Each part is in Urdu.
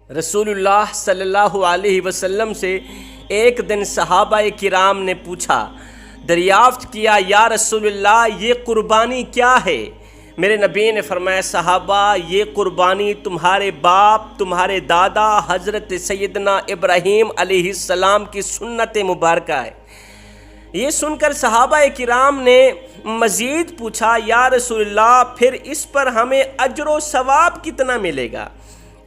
رسول اللہ صلی اللہ علیہ وسلم سے ایک دن صحابہ کرام نے پوچھا، دریافت کیا، یا رسول اللہ یہ قربانی کیا ہے؟ میرے نبی نے فرمایا، صحابہ یہ قربانی تمہارے باپ، تمہارے دادا حضرت سیدنا ابراہیم علیہ السلام کی سنت مبارکہ ہے۔ یہ سن کر صحابہ کرام نے مزید پوچھا، یا رسول اللہ پھر اس پر ہمیں اجر و ثواب کتنا ملے گا؟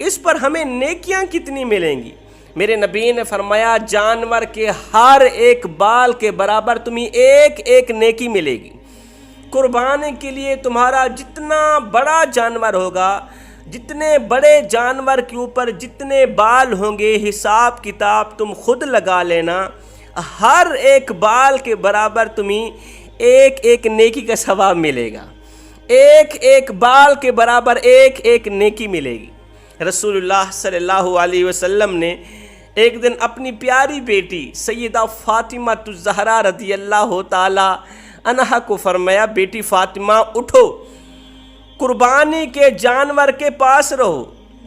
اس پر ہمیں نیکیاں کتنی ملیں گی؟ میرے نبی نے فرمایا، جانور کے ہر ایک بال کے برابر تمہیں ایک ایک نیکی ملے گی۔ قربانی کے لیے تمہارا جتنا بڑا جانور ہوگا، جتنے بڑے جانور کے اوپر جتنے بال ہوں گے، حساب کتاب تم خود لگا لینا، ہر ایک بال کے برابر تمہیں ایک ایک نیکی کا ثواب ملے گا، ایک ایک بال کے برابر ایک ایک نیکی ملے گی۔ رسول اللہ صلی اللہ علیہ وسلم نے ایک دن اپنی پیاری بیٹی سیدہ فاطمہ الزہرا رضی اللہ تعالی عنہا کو فرمایا، بیٹی فاطمہ اٹھو، قربانی کے جانور کے پاس رہو،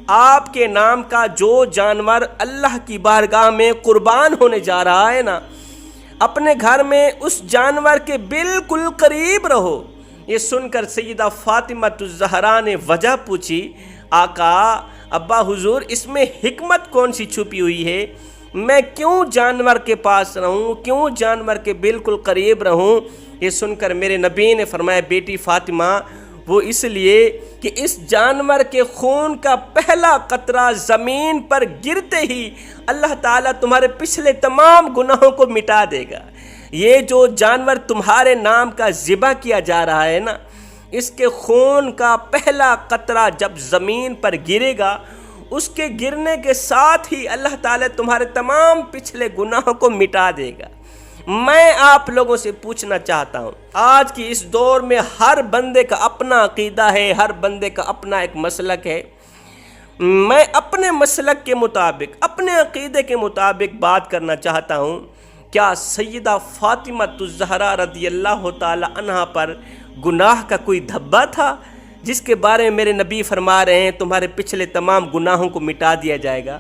آپ کے نام کا جو جانور اللہ کی بارگاہ میں قربان ہونے جا رہا ہے نا، اپنے گھر میں اس جانور کے بالکل قریب رہو۔ یہ سن کر سیدہ فاطمہ الزہرا نے وجہ پوچھی، آقا، ابا حضور، اس میں حکمت کون سی چھپی ہوئی ہے؟ میں کیوں جانور کے پاس رہوں، کیوں جانور کے بالکل قریب رہوں؟ یہ سن کر میرے نبی نے فرمایا، بیٹی فاطمہ، وہ اس لیے کہ اس جانور کے خون کا پہلا قطرہ زمین پر گرتے ہی اللہ تعالیٰ تمہارے پچھلے تمام گناہوں کو مٹا دے گا۔ یہ جو جانور تمہارے نام کا ذبح کیا جا رہا ہے نا، اس کے خون کا پہلا قطرہ جب زمین پر گرے گا، اس کے گرنے کے ساتھ ہی اللہ تعالیٰ تمہارے تمام پچھلے گناہوں کو مٹا دے گا۔ میں آپ لوگوں سے پوچھنا چاہتا ہوں، آج کی اس دور میں ہر بندے کا اپنا عقیدہ ہے، ہر بندے کا اپنا ایک مسلک ہے۔ میں اپنے مسلک کے مطابق، اپنے عقیدے کے مطابق بات کرنا چاہتا ہوں۔ کیا سیدہ فاطمہ الزہرا رضی اللہ تعالی عنہا پر گناہ کا کوئی دھبا تھا جس کے بارے میں میرے نبی فرما رہے ہیں تمہارے پچھلے تمام گناہوں کو مٹا دیا جائے گا؟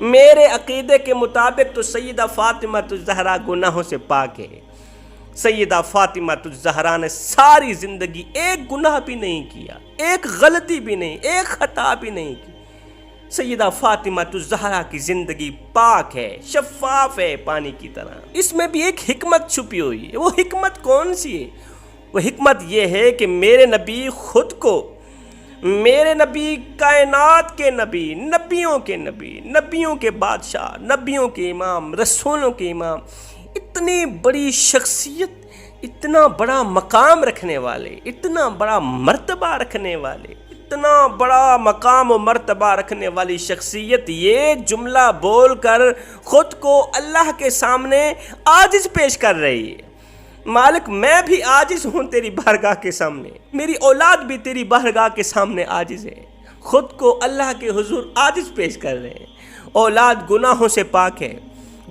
میرے عقیدے کے مطابق تو سیدہ فاطمہ الزہرا گناہوں سے پاک ہے۔ سیدہ فاطمہ الزہرا نے ساری زندگی ایک گناہ بھی نہیں کیا، ایک غلطی بھی نہیں، ایک خطا بھی نہیں کی۔ سیدہ فاطمہ الزہرا کی زندگی پاک ہے، شفاف ہے پانی کی طرح۔ اس میں بھی ایک حکمت چھپی ہوئی ہے۔ وہ حکمت کون سی ہے؟ وہ حکمت یہ ہے کہ میرے نبی خود کو، میرے نبی کائنات کے نبی، نبیوں کے نبی، نبیوں کے بادشاہ، نبیوں کے امام، رسولوں کے امام، اتنی بڑی شخصیت، اتنا بڑا مقام رکھنے والے، اتنا بڑا مرتبہ رکھنے والے، اتنا بڑا مقام و مرتبہ رکھنے والی شخصیت یہ جملہ بول کر خود کو اللہ کے سامنے عاجز پیش کر رہی ہے۔ مالک، میں بھی عاجز ہوں تیری بارگاہ کے سامنے، میری اولاد بھی تیری بارگاہ کے سامنے عاجز ہے، خود کو اللہ کے حضور عاجز پیش کر رہے ہیں۔ اولاد گناہوں سے پاک ہے،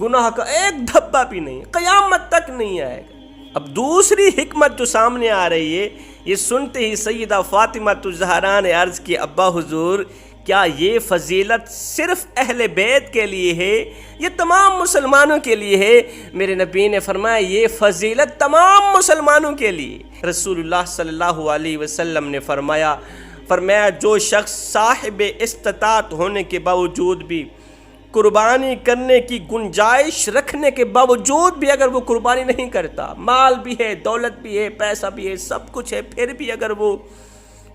گناہ کا ایک دھبا بھی نہیں، قیامت تک نہیں آئے گا۔ اب دوسری حکمت جو سامنے آ رہی ہے، یہ سنتے ہی سیدہ فاطمہ الزہرا نے عرض کی، ابا حضور، کیا یہ فضیلت صرف اہل بیت کے لیے ہے یہ تمام مسلمانوں کے لیے ہے؟ میرے نبی نے فرمایا، یہ فضیلت تمام مسلمانوں کے لیے۔ رسول اللہ صلی اللہ علیہ وسلم نے فرمایا جو شخص صاحب استطاعت ہونے کے باوجود بھی، قربانی کرنے کی گنجائش رکھنے کے باوجود بھی اگر وہ قربانی نہیں کرتا، مال بھی ہے، دولت بھی ہے، پیسہ بھی ہے، سب کچھ ہے، پھر بھی اگر وہ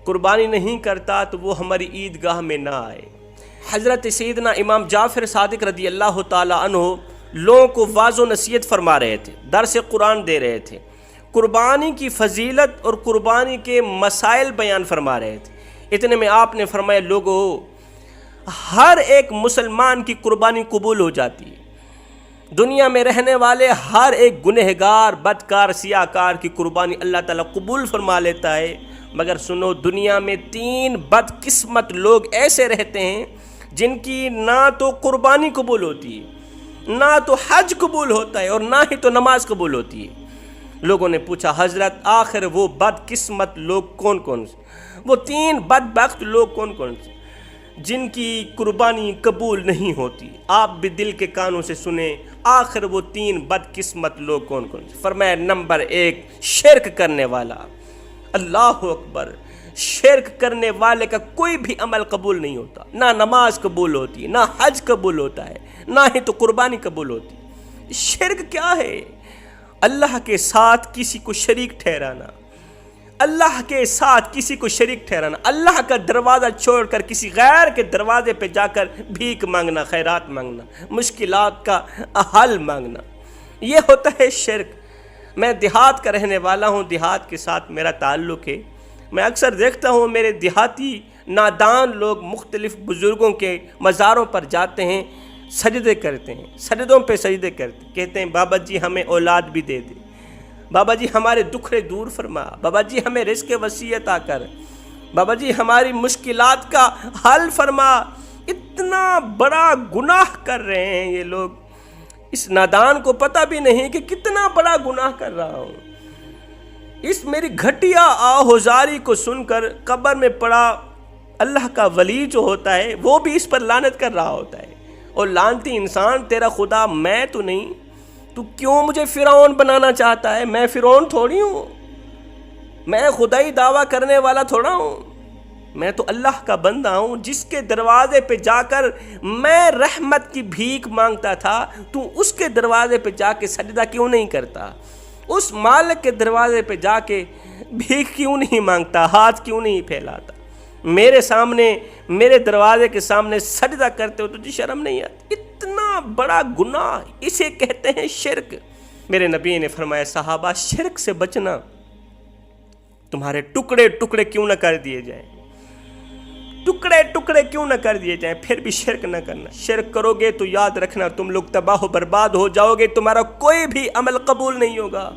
قربانی نہیں کرتا تو وہ ہماری عیدگاہ میں نہ آئے۔ حضرت سیدنا امام جعفر صادق رضی اللہ تعالی عنہ لوگوں کو واعظ و نصیحت فرما رہے تھے، درس قرآن دے رہے تھے، قربانی کی فضیلت اور قربانی کے مسائل بیان فرما رہے تھے۔ اتنے میں آپ نے فرمایا، لوگو، ہر ایک مسلمان کی قربانی قبول ہو جاتی ہے۔ دنیا میں رہنے والے ہر ایک گنہگار، بدکار، سیاہکار کی قربانی اللہ تعالیٰ قبول فرما لیتا ہے، مگر سنو، دنیا میں 3 بدقسمت لوگ ایسے رہتے ہیں جن کی نہ تو قربانی قبول ہوتی ہے، نہ تو حج قبول ہوتا ہے، اور نہ ہی تو نماز قبول ہوتی ہے۔ لوگوں نے پوچھا، حضرت آخر وہ بدقسمت لوگ کون کون سے؟ وہ 3 بدبخت لوگ کون کون سے؟ جن کی قربانی قبول نہیں ہوتی، آپ بھی دل کے کانوں سے سنیں آخر وہ 3 بدقسمت لوگ کون کون سے۔ فرمایا نمبر 1 شرک کرنے والا۔ اللہ اکبر، شرک کرنے والے کا کوئی بھی عمل قبول نہیں ہوتا، نہ نماز قبول ہوتی، نہ حج قبول ہوتا ہے، نہ ہی تو قربانی قبول ہوتی۔ شرک کیا ہے؟ اللہ کے ساتھ کسی کو شریک ٹھہرانا، اللہ کے ساتھ کسی کو شریک ٹھہرانا، اللہ کا دروازہ چھوڑ کر کسی غیر کے دروازے پہ جا کر بھیک مانگنا، خیرات مانگنا، مشکلات کا حل مانگنا، یہ ہوتا ہے شرک۔ میں دیہات کا رہنے والا ہوں، دیہات کے ساتھ میرا تعلق ہے۔ میں اکثر دیکھتا ہوں میرے دیہاتی نادان لوگ مختلف بزرگوں کے مزاروں پر جاتے ہیں، سجدے کرتے ہیں، سجدوں پہ سجدے کرتے ہیں، کہتے ہیں بابا جی ہمیں اولاد بھی دے دے، بابا جی ہمارے دکھڑے دور فرما، بابا جی ہمیں رزق وسیع عطا کر، بابا جی ہماری مشکلات کا حل فرما۔ اتنا بڑا گناہ کر رہے ہیں یہ لوگ، اس نادان کو پتہ بھی نہیں کہ کتنا بڑا گناہ کر رہا ہوں۔ اس میری گھٹیا آہوزاری کو سن کر قبر میں پڑا اللہ کا ولی جو ہوتا ہے وہ بھی اس پر لعنت کر رہا ہوتا ہے، اور لعنتی انسان تیرا خدا میں تو نہیں، تو کیوں مجھے فرعون بنانا چاہتا ہے؟ میں فرعون تھوڑی ہوں، میں خدائی دعویٰ کرنے والا تھوڑا ہوں، میں تو اللہ کا بندہ ہوں جس کے دروازے پہ جا کر میں رحمت کی بھیک مانگتا تھا، تو اس کے دروازے پہ جا کے سجدہ کیوں نہیں کرتا؟ اس مالک کے دروازے پہ جا کے بھیک کیوں نہیں مانگتا، ہاتھ کیوں نہیں پھیلاتا؟ میرے سامنے، میرے دروازے کے سامنے سجدہ کرتے ہو تجھے شرم نہیں آتی؟ اتنا بڑا گناہ، اسے کہتے ہیں شرک۔ میرے نبی نے فرمایا صحابہ شرک سے بچنا، تمہارے ٹکڑے ٹکڑے کیوں نہ کر دیے جائیں، ٹکڑے ٹکڑے کیوں نہ کر دیے جائیں، پھر بھی شرک نہ کرنا۔ شرک کرو گے تو یاد رکھنا تم لوگ تباہ و برباد ہو جاؤ گے، تمہارا کوئی بھی عمل قبول نہیں ہوگا۔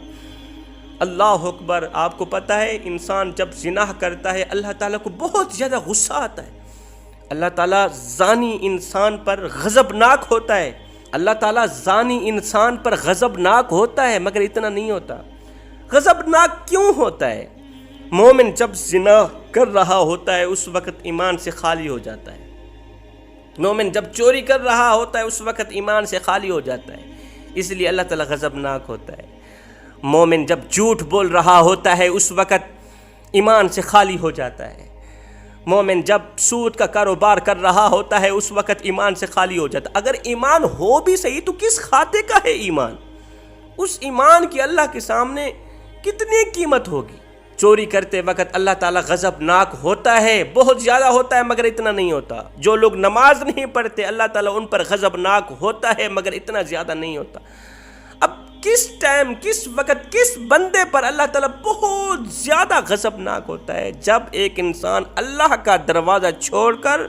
اللہ اکبر۔ آپ کو پتہ ہے انسان جب زنا کرتا ہے اللہ تعالیٰ کو بہت زیادہ غصہ آتا ہے، اللہ تعالیٰ زانی انسان پر غضبناک ہوتا ہے، اللہ تعالیٰ زانی انسان پر غضبناک ہوتا ہے، مگر اتنا نہیں ہوتا۔ غضبناک کیوں ہوتا ہے؟ مومن جب زنا کر رہا ہوتا ہے اس وقت ایمان سے خالی ہو جاتا ہے، مومن جب چوری کر رہا ہوتا ہے اس وقت ایمان سے خالی ہو جاتا ہے، اس لیے اللہ تعالیٰ غضبناک ہوتا ہے۔ مومن جب جھوٹ بول رہا ہوتا ہے اس وقت ایمان سے خالی ہو جاتا ہے، مومن جب سود کا کاروبار کر رہا ہوتا ہے اس وقت ایمان سے خالی ہو جاتا ہے۔ اگر ایمان ہو بھی صحیح تو کس کھاتے کا ہے ایمان؟ اس ایمان کی اللہ کے سامنے کتنی قیمت ہوگی؟ چوری کرتے وقت اللہ تعالیٰ غضبناک ہوتا ہے، بہت زیادہ ہوتا ہے مگر اتنا نہیں ہوتا۔ جو لوگ نماز نہیں پڑھتے اللہ تعالیٰ ان پر غضبناک ہوتا ہے مگر اتنا زیادہ نہیں ہوتا۔ اب کس ٹائم، کس وقت، کس بندے پر اللہ تعالیٰ بہت زیادہ غضبناک ہوتا ہے؟ جب ایک انسان اللہ کا دروازہ چھوڑ کر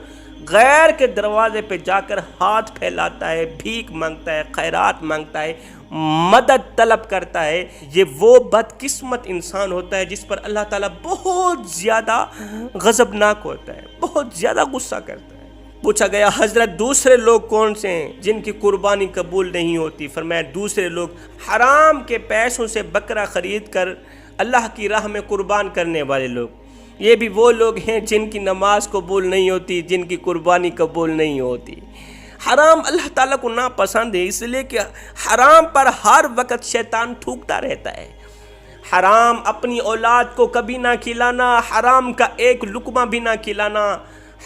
غیر کے دروازے پہ جا کر ہاتھ پھیلاتا ہے، بھیک مانگتا ہے، خیرات مانگتا ہے، مدد طلب کرتا ہے، یہ وہ بدقسمت انسان ہوتا ہے جس پر اللہ تعالیٰ بہت زیادہ غضبناک ہوتا ہے، بہت زیادہ غصہ کرتا ہے۔ پوچھا گیا حضرت دوسرے لوگ کون سے ہیں جن کی قربانی قبول نہیں ہوتی؟ فرمایا دوسرے لوگ حرام کے پیسوں سے بکرا خرید کر اللہ کی راہ میں قربان کرنے والے لوگ، یہ بھی وہ لوگ ہیں جن کی نماز قبول نہیں ہوتی، جن کی قربانی قبول نہیں ہوتی۔ حرام اللہ تعالیٰ کو ناپسند ہے، اس لیے کہ حرام پر ہر وقت شیطان تھوکتا رہتا ہے۔ حرام اپنی اولاد کو کبھی نہ کھلانا، حرام کا ایک لقمہ بھی نہ کھلانا،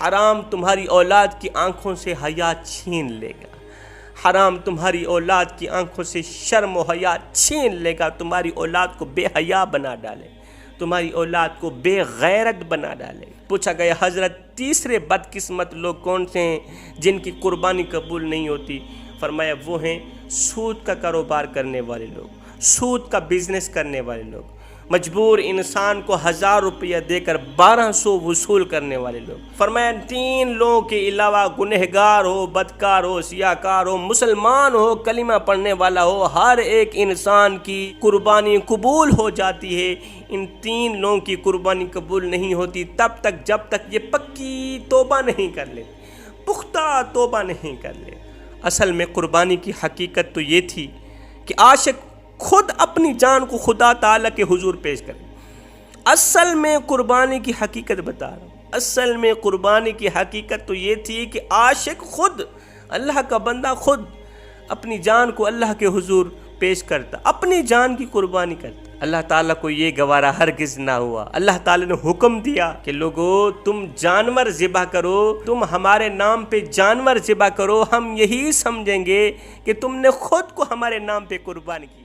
حرام تمہاری اولاد کی آنکھوں سے حیا چھین لے گا، حرام تمہاری اولاد کی آنکھوں سے شرم و حیا چھین لے گا، تمہاری اولاد کو بے حیا بنا ڈالے، تمہاری اولاد کو بے غیرت بنا ڈالے۔ پوچھا گیا حضرت تیسرے بدقسمت لوگ کون سے ہیں جن کی قربانی قبول نہیں ہوتی؟ فرمایا وہ ہیں سود کا کاروبار کرنے والے لوگ، سود کا بزنس کرنے والے لوگ، مجبور انسان کو 1000 روپیہ دے کر 1200 وصول کرنے والے لوگ۔ فرمایا 3 لوگوں کے علاوہ گنہگار ہو، بدکار ہو، سیاہکار ہو، مسلمان ہو، کلمہ پڑھنے والا ہو، ہر ایک انسان کی قربانی قبول ہو جاتی ہے۔ ان 3 لوگوں کی قربانی قبول نہیں ہوتی تب تک جب تک یہ پکی توبہ نہیں کر لے، پختہ توبہ نہیں کر لے۔ اصل میں قربانی کی حقیقت تو یہ تھی کہ عاشق خود اپنی جان کو خدا تعالیٰ کے حضور پیش کرے۔ اصل میں قربانی کی حقیقت بتا رہا ہوں، اصل میں قربانی کی حقیقت تو یہ تھی کہ عاشق خود، اللہ کا بندہ خود اپنی جان کو اللہ کے حضور پیش کرتا، اپنی جان کی قربانی کرتا۔ اللہ تعالیٰ کو یہ گوارا ہرگز نہ ہوا۔ اللہ تعالیٰ نے حکم دیا کہ لوگو تم جانور ذبح کرو، تم ہمارے نام پہ جانور ذبح کرو، ہم یہی سمجھیں گے کہ تم نے خود کو ہمارے نام پہ قربان کیا۔